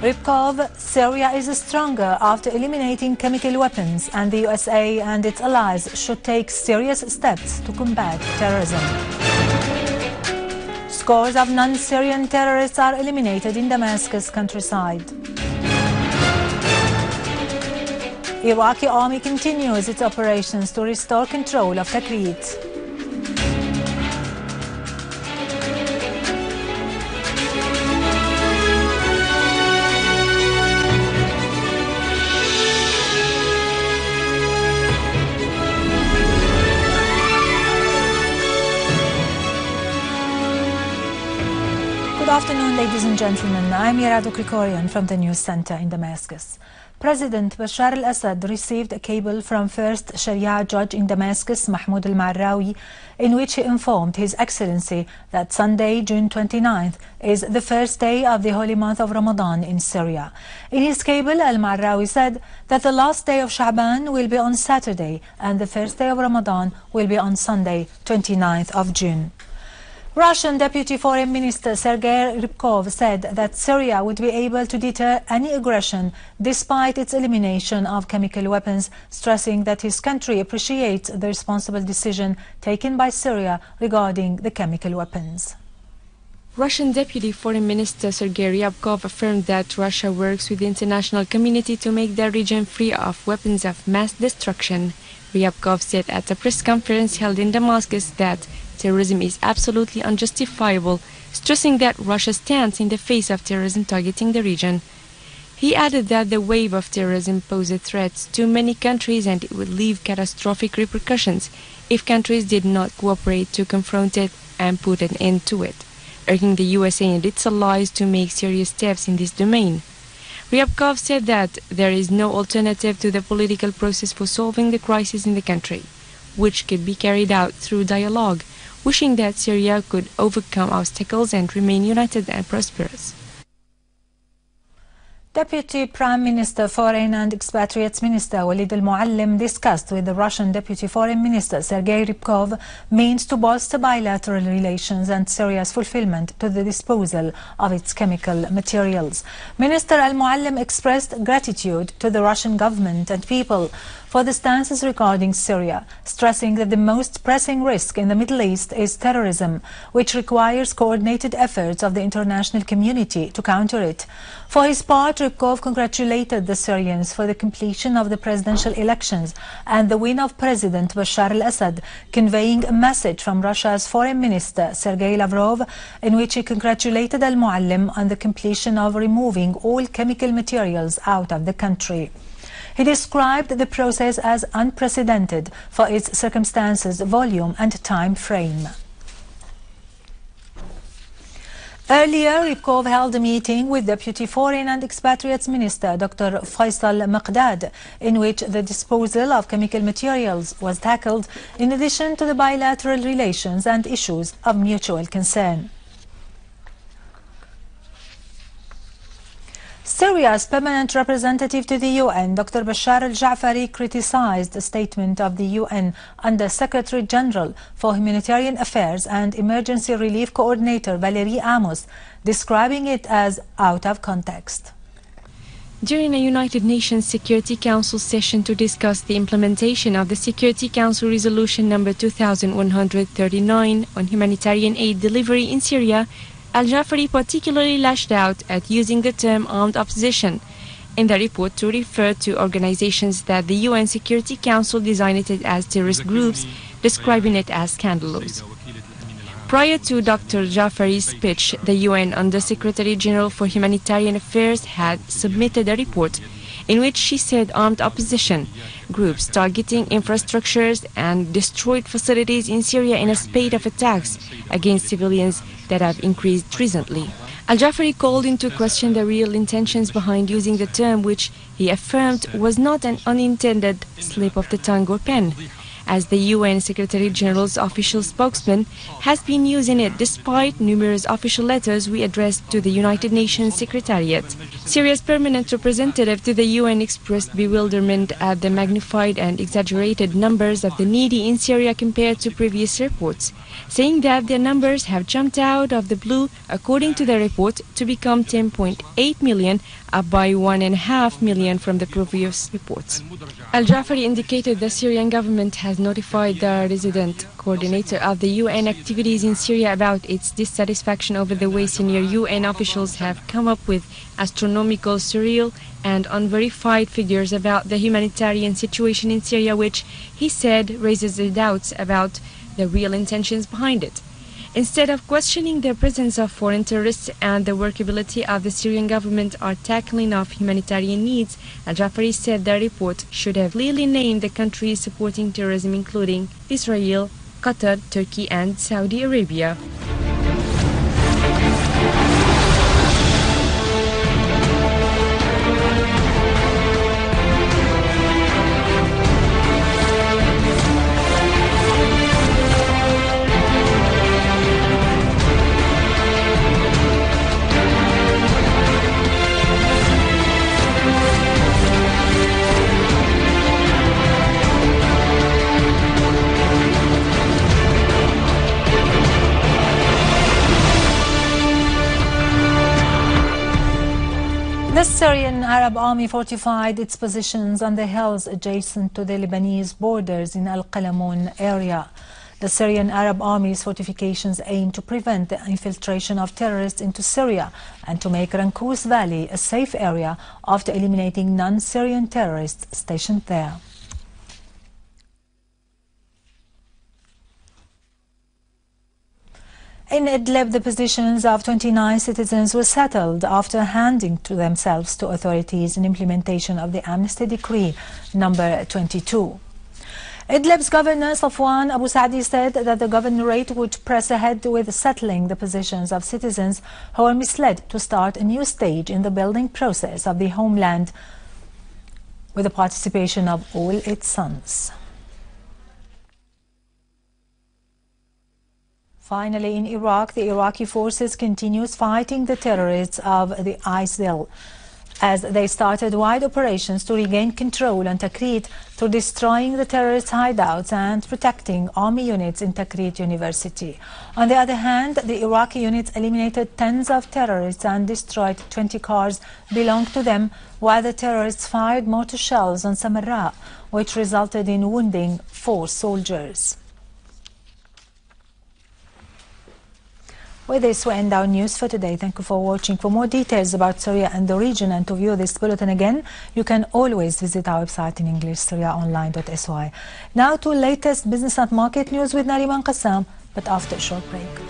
Ryabkov, Syria is stronger after eliminating chemical weapons, and the USA and its allies should take serious steps to combat terrorism. Scores of non-Syrian terrorists are eliminated in Damascus countryside. Iraqi army continues its operations to restore control of Takrit. Good afternoon, ladies and gentlemen. I'm Ryabkov from the News Center in Damascus. President Bashar al-Assad received a cable from first Sharia Judge in Damascus, Mahmoud al-Marrawi, in which he informed His Excellency that Sunday, June 29th, is the first day of the holy month of Ramadan in Syria. In his cable, al-Marrawi said that the last day of Sha'ban will be on Saturday and the first day of Ramadan will be on Sunday, 29th of June. Russian Deputy Foreign Minister Sergei Ryabkov said that Syria would be able to deter any aggression despite its elimination of chemical weapons, stressing that his country appreciates the responsible decision taken by Syria regarding the chemical weapons. Russian Deputy Foreign Minister Sergei Ryabkov affirmed that Russia works with the international community to make the region free of weapons of mass destruction. Ryabkov said at a press conference held in Damascus that terrorism is absolutely unjustifiable, stressing that Russia stands in the face of terrorism targeting the region. He added that the wave of terrorism poses threats to many countries and it would leave catastrophic repercussions if countries did not cooperate to confront it and put an end to it, urging the USA and its allies to make serious steps in this domain. Ryabkov said that there is no alternative to the political process for solving the crisis in the country, which could be carried out through dialogue, wishing that Syria could overcome obstacles and remain united and prosperous. Deputy Prime Minister, Foreign and Expatriates Minister Al-Moallem discussed with the Russian Deputy Foreign Minister Sergei Ryabkov means to bolster bilateral relations and Syria's fulfillment to the disposal of its chemical materials. Minister Al-Moallem expressed gratitude to the Russian government and people for the stances regarding Syria, stressing that the most pressing risk in the Middle East is terrorism, which requires coordinated efforts of the international community to counter it. For his part, Ryabkov congratulated the Syrians for the completion of the presidential elections and the win of President Bashar al-Assad, conveying a message from Russia's Foreign Minister Sergei Lavrov in which he congratulated Al-Moallem on the completion of removing all chemical materials out of the country. He described the process as unprecedented for its circumstances, volume and time frame. Earlier, Ryabkov held a meeting with Deputy Foreign and Expatriates Minister Dr. Faisal Maqdad, in which the disposal of chemical materials was tackled, in addition to the bilateral relations and issues of mutual concern. Syria's permanent representative to the UN, Dr. Bashar Al-Jaafari, criticized a statement of the UN Under Secretary General for Humanitarian Affairs and Emergency Relief Coordinator Valerie Amos, describing it as out of context. During a United Nations Security Council session to discuss the implementation of the Security Council Resolution number 2139 on humanitarian aid delivery in Syria, Al-Jaafari particularly lashed out at using the term armed opposition in the report to refer to organizations that the UN Security Council designated as terrorist groups, describing it as scandalous. Prior to Dr. Jaafari's speech, the UN Under-Secretary General for Humanitarian Affairs had submitted a report in which she said armed opposition groups targeting infrastructures and destroyed facilities in Syria in a spate of attacks against civilians that have increased recently. Al-Jaafari called into question the real intentions behind using the term, which he affirmed was not an unintended slip of the tongue or pen, as the UN Secretary General's official spokesman has been using it despite numerous official letters we addressed to the United Nations Secretariat. Syria's permanent representative to the UN expressed bewilderment at the magnified and exaggerated numbers of the needy in Syria compared to previous reports, saying that their numbers have jumped out of the blue, according to the report, to become 10.8 million up by 1.5 million from the previous reports. Al-Jaafari indicated the Syrian government has notified the resident coordinator of the UN activities in Syria about its dissatisfaction over the way senior UN officials have come up with astronomical, surreal and unverified figures about the humanitarian situation in Syria, which, he said, raises the doubts about the real intentions behind it. Instead of questioning the presence of foreign terrorists and the workability of the Syrian government are tackling of humanitarian needs, Al-Jaafari said the report should have clearly named the countries supporting terrorism, including Israel, Qatar, Turkey and Saudi Arabia. The Syrian Arab Army fortified its positions on the hills adjacent to the Lebanese borders in Al-Qalamoun area. The Syrian Arab Army's fortifications aim to prevent the infiltration of terrorists into Syria and to make Rankous Valley a safe area after eliminating non-Syrian terrorists stationed there. In Idleb, the positions of 29 citizens were settled after handing to themselves to authorities in implementation of the amnesty decree number 22. Idleb's governor Safwan Abu Saadi said that the governorate would press ahead with settling the positions of citizens who were misled to start a new stage in the building process of the homeland with the participation of all its sons. Finally, in Iraq, the Iraqi forces continues fighting the terrorists of the ISIL as they started wide operations to regain control on Takrit through destroying the terrorist hideouts and protecting army units in Takrit University. On the other hand, the Iraqi units eliminated tens of terrorists and destroyed 20 cars belonging to them, while the terrorists fired mortar shells on Samarra, which resulted in wounding 4 soldiers. With this, we end our news for today. Thank you for watching. For more details about Syria and the region and to view this bulletin again, you can always visit our website in English, syriaonline.sy. Now to latest business and market news with Nariman Qassam, but after a short break.